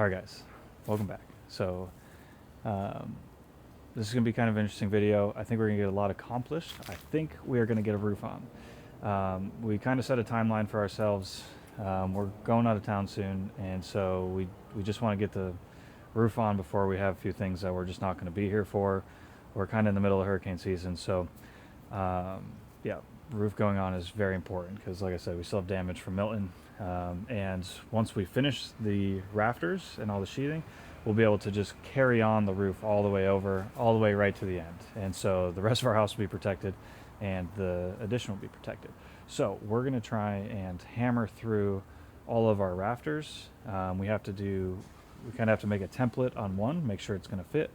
Alright guys, welcome back. So this is going to be kind of an interesting video. I think we're going to get a lot accomplished. I think we are going to get a roof on. We kind of set a timeline for ourselves. We're going out of town soon, and so we just want to get the roof on before we have a few things that we're just not going to be here for. We're kind of in the middle of hurricane season, so yeah, roof going on is very important because, like I said, we still have damage from Milton. And once we finish the rafters and all the sheathing, we'll be able to just carry on the roof all the way over, all the way right to the end. And so the rest of our house will be protected and the addition will be protected. So we're going to try and hammer through all of our rafters. We kind of have to make a template on one, make sure it's going to fit,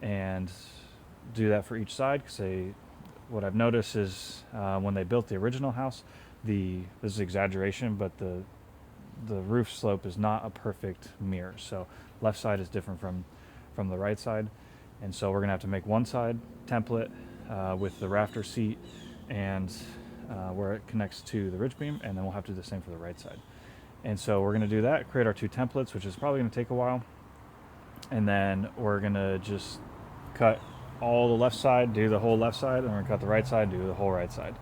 and do that for each side. Because what I've noticed is when they built the original house, this is exaggeration, but the roof slope is not a perfect mirror. So left side is different from the right side, and so we're gonna have to make one side template with the rafter seat and where it connects to the ridge beam, and then we'll have to do the same for the right side. And so we're gonna do that, create our two templates, which is probably gonna take a while, and then we're gonna just cut all the left side, do the whole left side, and we're gonna cut the right side, do the whole right side.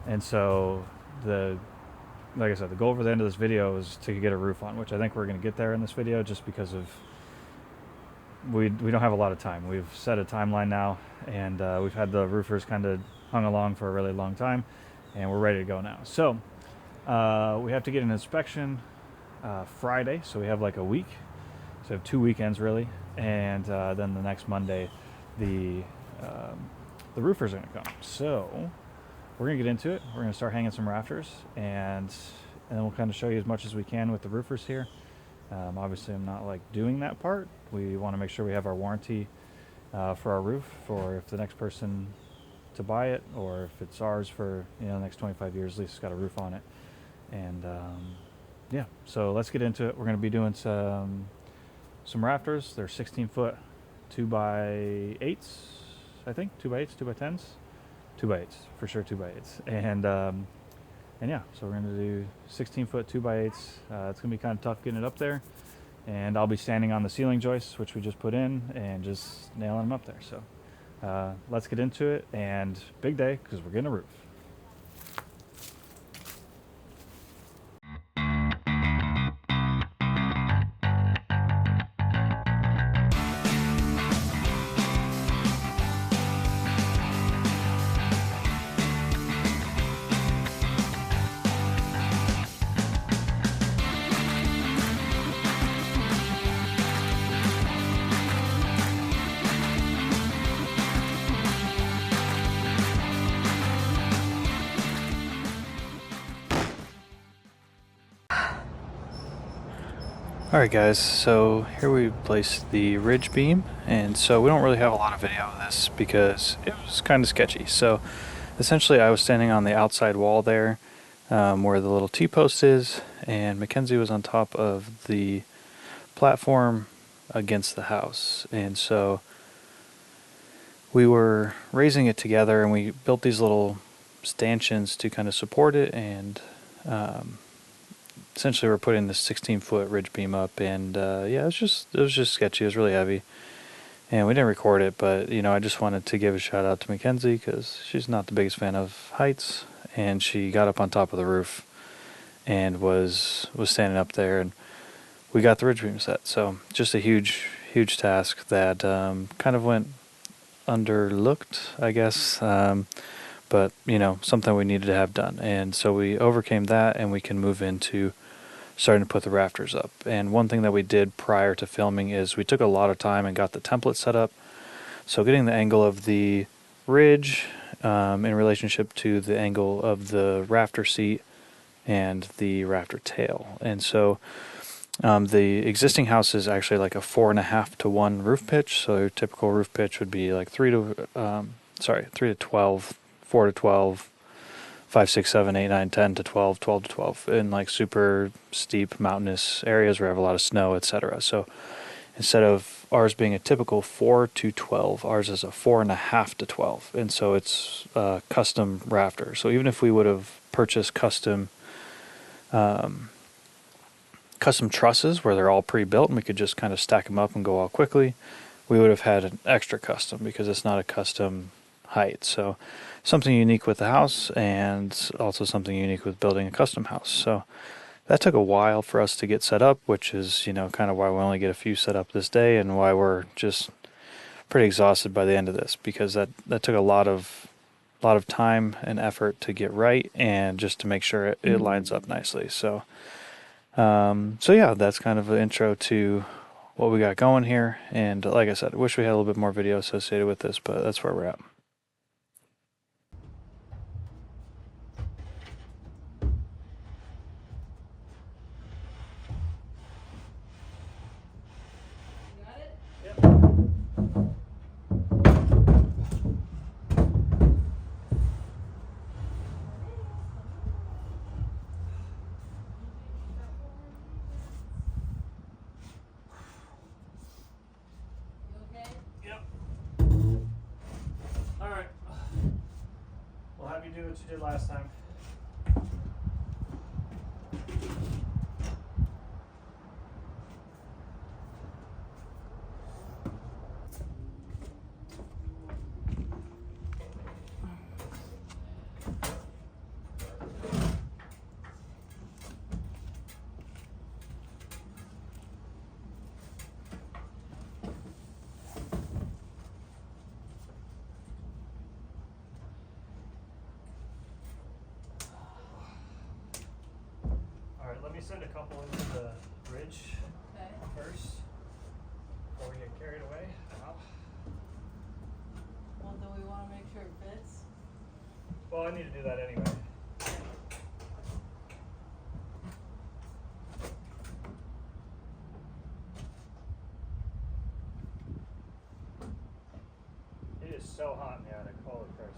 And so like I said, the goal for the end of this video is to get a roof on, which I think we're going to get there in this video, just because of we don't have a lot of time. We've set a timeline now, and we've had the roofers kind of hung along for a really long time, and we're ready to go now. So we have to get an inspection Friday, so we have like a week. So we have 2 weekends really, and then the next Monday the roofers are going to come. So we're going to get into it. We're going to start hanging some rafters, and then we'll kind of show you as much as we can with the roofers here. Obviously, I'm not like doing that part. We want to make sure we have our warranty for our roof, for if the next person to buy it, or if it's ours for the next 25 years, at least it's got a roof on it. And yeah, so let's get into it. We're going to be doing some rafters. They're 16-foot 2x8s, I think, 2x8s, 2x10s. 2x8s, for sure, 2x8s. And yeah, so we're going to do 16-foot 2x8s. It's going to be kind of tough getting it up there. And I'll be standing on the ceiling joists, which we just put in, and just nailing them up there. So let's get into it. And big day, because we're getting a roof. Alright guys, so here we placed the ridge beam, and so we don't really have a lot of video of this because it was kind of sketchy. So essentially I was standing on the outside wall there where the little T-post is, and Mackenzie was on top of the platform against the house. And so we were raising it together, and we built these little stanchions to kind of support it, and essentially we're putting this 16-foot ridge beam up, and yeah, it was just sketchy. It was really heavy, and we didn't record it, but I just wanted to give a shout out to Mackenzie because she's not the biggest fan of heights, and she got up on top of the roof and was standing up there, and we got the ridge beam set. So just a huge task that kind of went underlooked, I guess, but something we needed to have done, and so we overcame that, and we can move into starting to put the rafters up. And one thing that we did prior to filming is we took a lot of time and got the template set up. So getting the angle of the ridge in relationship to the angle of the rafter seat and the rafter tail. And so the existing house is actually like a 4.5 to 1 roof pitch. So your typical roof pitch would be like 3 to 12, 4 to 12, 5, 6, 7, 8, 9, 10 to 12, 12 to 12 in like super steep mountainous areas where we have a lot of snow, etc. So instead of ours being a typical 4 to 12, ours is a 4.5 to 12. And so it's custom rafter. So even if we would have purchased custom custom trusses where they're all pre-built and we could just kind of stack them up and go all quickly, we would have had an extra custom because it's not a custom height. So something unique with the house and also something unique with building a custom house. So that took a while for us to get set up, which is, kind of why we only get a few set up this day and why we're just pretty exhausted by the end of this, because that took a lot of time and effort to get right and just to make sure it lines up nicely. So yeah, that's kind of an intro to what we got going here. And like I said, I wish we had a little bit more video associated with this, but that's where we're at. Do what you did last time. Let me send a couple into the bridge first before we get carried away. Well, do we want to make sure it fits? Well, I need to do that anyway. It is so hot in the attic. Holy Christ.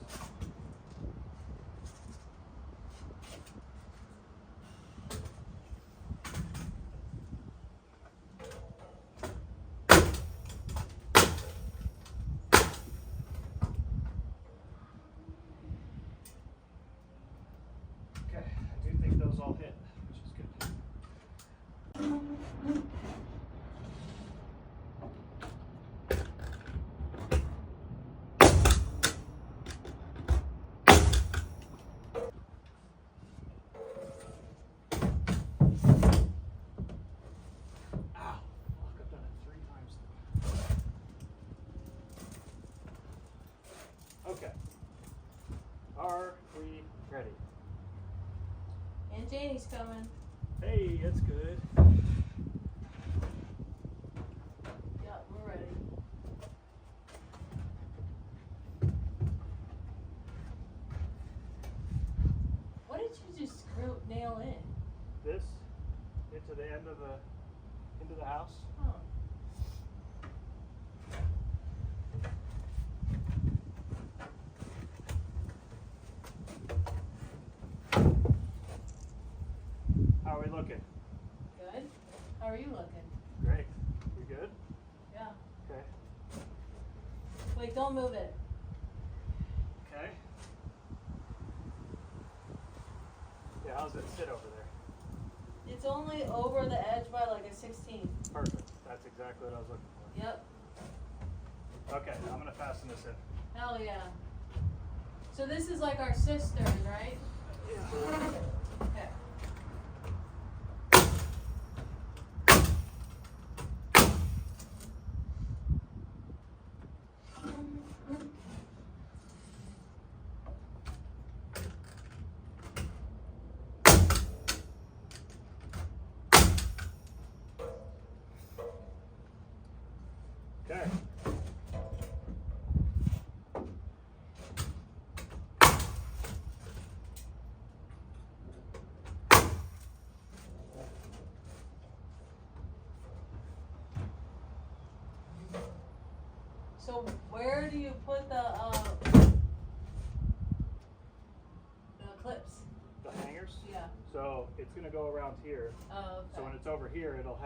Those all hit, which is good. Ow! Look, I've done it 3 times now. Okay. Are we ready? And Janie's coming. Hey, that's good. Yeah, we're ready. What did you just nail in? This into the end of the house. Oh. How are we looking? Good. How are you looking? Great. You good? Yeah. Okay. Wait, don't move it. Okay. Yeah, how's it sit over there? It's only over the edge by like a 16. Perfect. That's exactly what I was looking for. Yep. Okay, I'm gonna fasten this in. Hell yeah. So this is like our cistern, right? Yeah. Okay. Okay. So where do you put the clips? The hangers? Yeah. So it's gonna go around here. Oh, okay. So when it's over here, it'll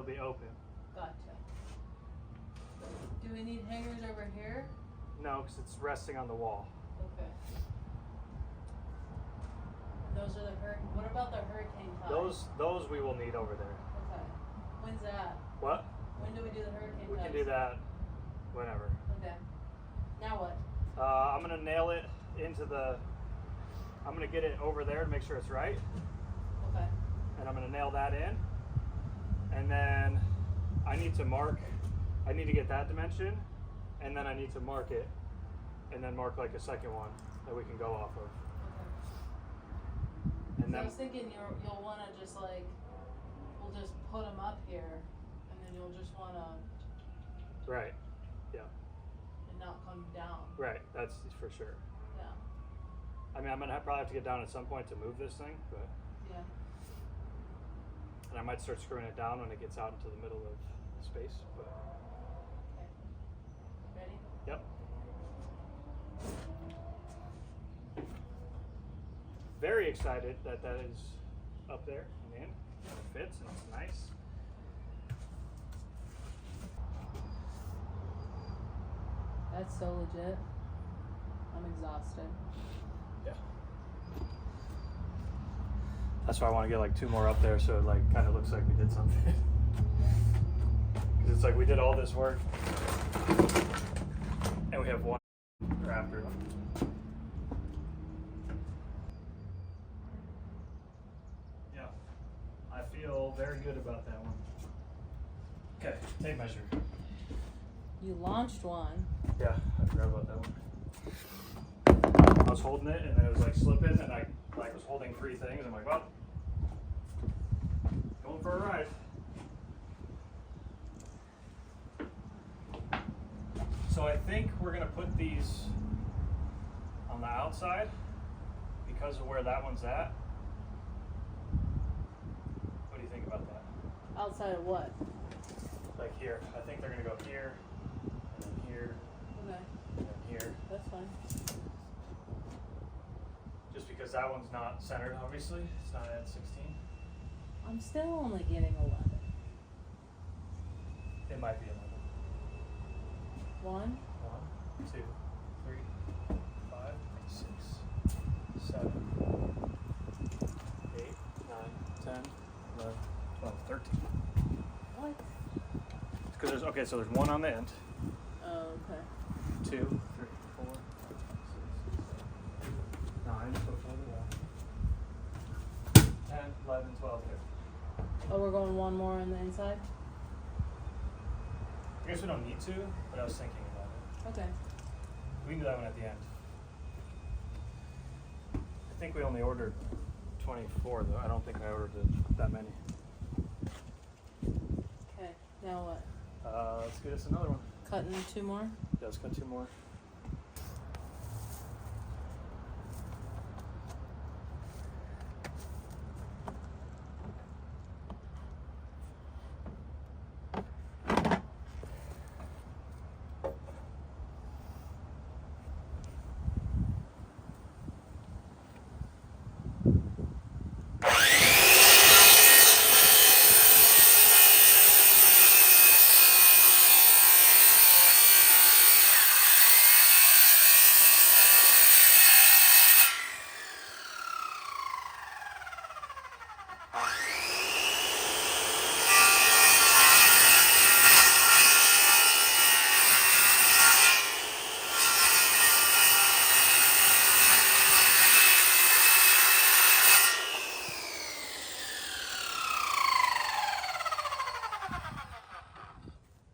be open. Gotcha. Do we need hangers over here? No, because it's resting on the wall. Okay. And those are the what about the hurricane ties? Those we will need over there. Okay. When's that? What? When do we do the hurricane We ties? can do that whenever. Okay. Now what? I'm gonna nail it into the. I'm gonna get it over there to make sure it's right, Okay. and I'm gonna nail that in, and then I need to mark. I need to get that dimension, and then I need to mark it, and then mark like a second one that we can go off of. Okay. And So I then was thinking you'll want to just like, we'll just put them up here, and then you'll just want to, right, yeah, and not come down. right. That's for sure. Yeah. I mean, I'm gonna probably have to get down at some point to move this thing, but Yeah. and I might start screwing it down when it gets out into the middle of space. But Okay. Ready? yep. Very excited that that is up there and in. It fits and it's nice. That's so legit. I'm exhausted. Yeah. That's why I want to get like 2 more up there so it like kind of looks like we did something. Because it's like we did all this work and we have 1 rafter. Yeah. I feel very good about that one. Okay, tape measure. You launched one. Yeah, I forgot about that one. I was holding it and then it was like slipping and I like was holding 3 things. I'm like, well, going for a ride. So I think we're gonna put these on the outside because of where that one's at. What do you think about that? Outside of what? Like here. I think they're gonna go here, and then here, Okay. and then here. That's fine. Just because that one's not centered, obviously. It's not at 16. I'm still only getting 11. It might be 11. 1. 1, 2, 3, 5, 6, 7, 8, 9, 10, 11, 12, 13. What? Because there's, okay, so there's 1 on the end. Oh, okay. 2, 3, 4, 5, 6, 7, 8, 9, so further down. 10, 11, 12, 13. Oh, we're going 1 more on the inside? I guess we don't need to, but I was thinking about it. Okay. We can do that one at the end. I think we only ordered 24 though. I don't think I ordered that many. Okay. Now what? Let's get us another one. Cutting 2 more? Yeah, let's cut 2 more.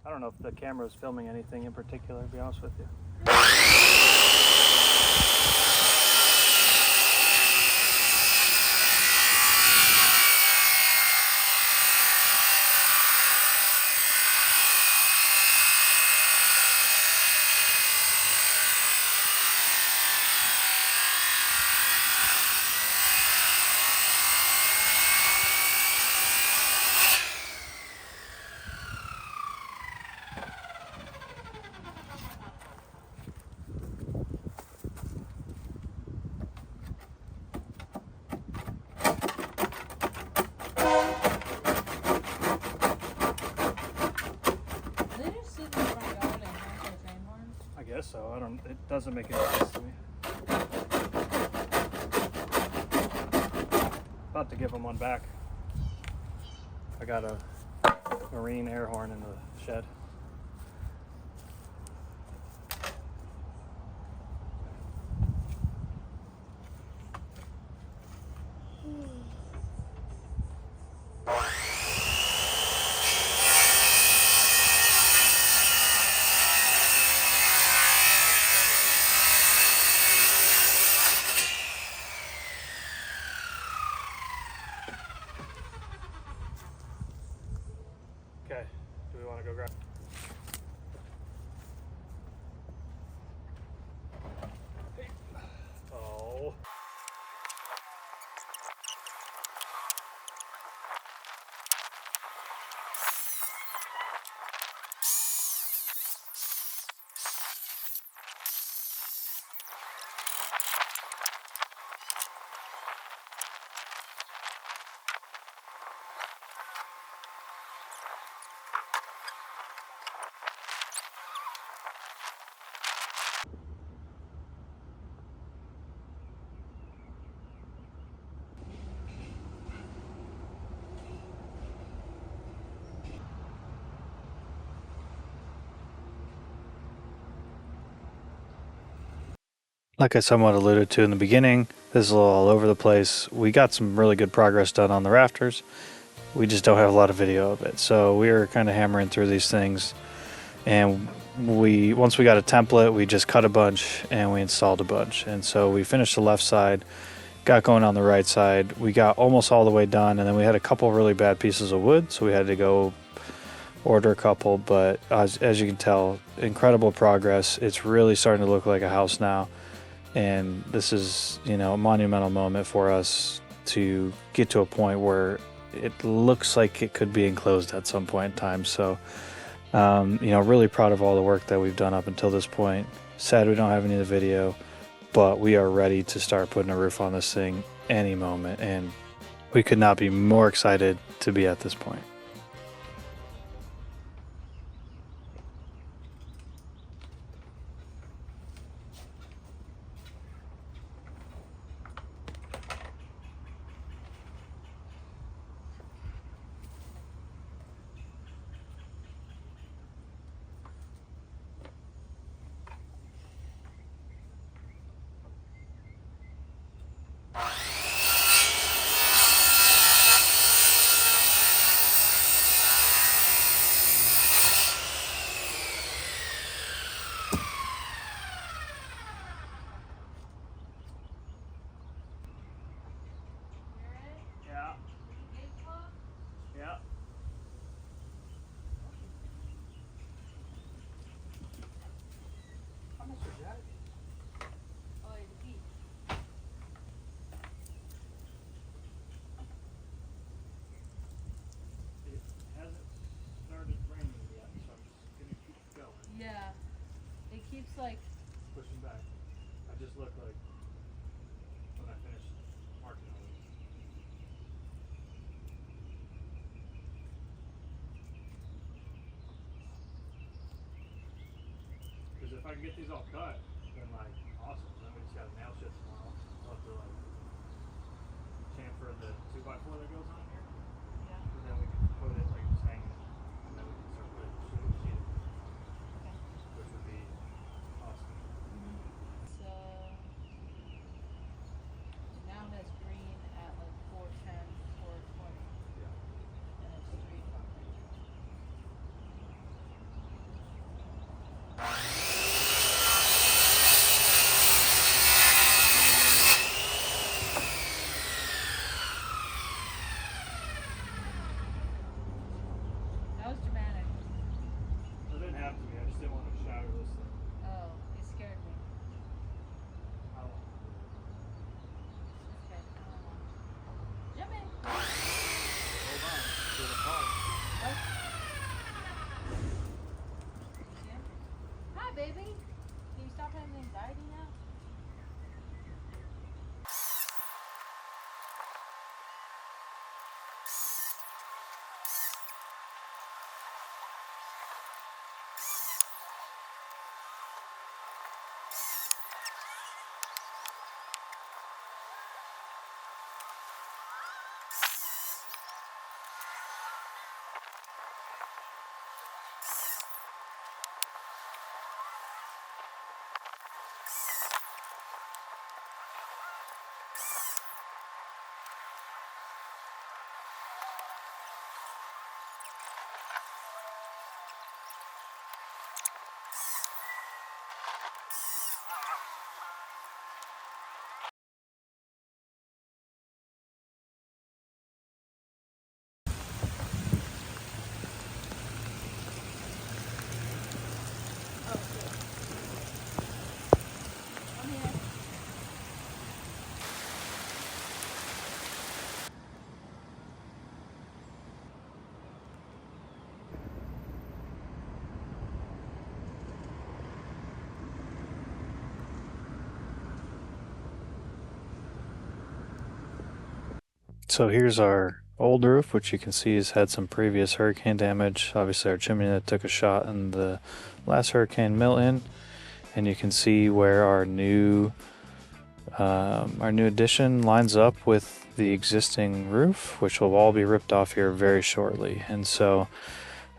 I don't know if the camera is filming anything in particular, to be honest with you. So I don't. It doesn't make any sense to me. about to give him one back. I got a marine air horn in the shed. Okay, do we want to go grab? Oh. Like I somewhat alluded to in the beginning, this is a little all over the place. We got some really good progress done on the rafters. We just don't have a lot of video of it. So we were kind of hammering through these things. And once we got a template, we just cut a bunch and we installed a bunch. And so we finished the left side, got going on the right side. We got almost all the way done. And then we had a couple really bad pieces of wood. So we had to go order a couple. But as you can tell, incredible progress. It's really starting to look like a house now. And this is, a monumental moment for us to get to a point where it looks like it could be enclosed at some point in time. So, really proud of all the work that we've done up until this point. Sad we don't have any of the video, but we are ready to start putting a roof on this thing any moment. And we could not be more excited to be at this point. Yeah. Yeah. How much is that? Oh, it's deep. It hasn't started raining yet, so I'm just gonna keep going. Yeah. It keeps like, Pushing back. I just look like when I finish marking all these. Because if I can get these all cut, then like awesome. Then we just gotta nail shit tomorrow. We'll have to like chamfer the 2x4 that goes on here. yeah. But then we can put it like just hanging. And then we can start putting sheathing, Okay. which would be awesome. So it now has green at like 410, 420, Yeah. and it's 3 o'clock. That was dramatic. It didn't have to be. I just didn't want to shatter this thing. Oh, it scared me. How long? Okay, I don't know. Jump in. Hold on. To the car. Oh. You see him? Hi, baby. Can you stop having anxiety now? So here's our old roof, which you can see has had some previous hurricane damage. Obviously our chimney that took a shot in the last hurricane Milton, and you can see where our new addition lines up with the existing roof, which will all be ripped off here very shortly. And so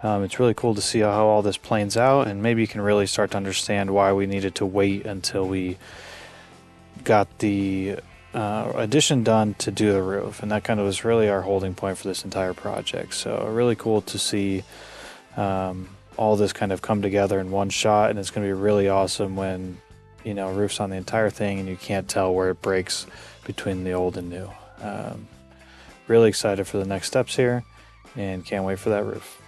it's really cool to see how all this planes out, and maybe you can really start to understand why we needed to wait until we got the addition done to do the roof. And that kind of was really our holding point for this entire project. So really cool to see all this kind of come together in one shot, and it's going to be really awesome when roof's on the entire thing and you can't tell where it breaks between the old and new. Really excited for the next steps here and can't wait for that roof.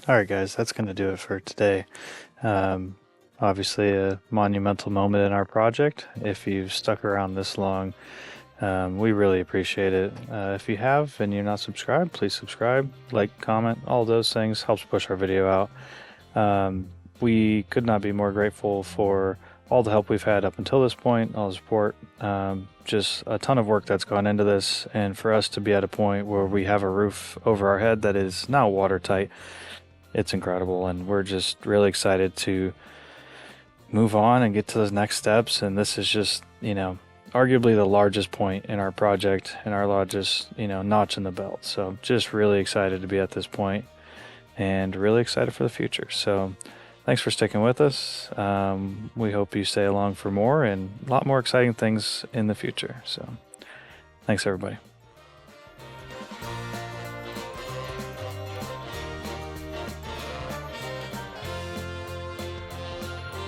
Alright guys, that's going to do it for today. Obviously a monumental moment in our project. If you've stuck around this long, we really appreciate it. If you have and you're not subscribed, please subscribe, like, comment, all those things helps push our video out. We could not be more grateful for all the help we've had up until this point, all the support, just a ton of work that's gone into this, and for us to be at a point where we have a roof over our head that is now watertight, it's incredible, and we're just really excited to move on and get to those next steps. And this is just, arguably the largest point in our project and our largest, notch in the belt. So just really excited to be at this point and really excited for the future. So thanks for sticking with us. We hope you stay along for more and a lot more exciting things in the future. So thanks everybody.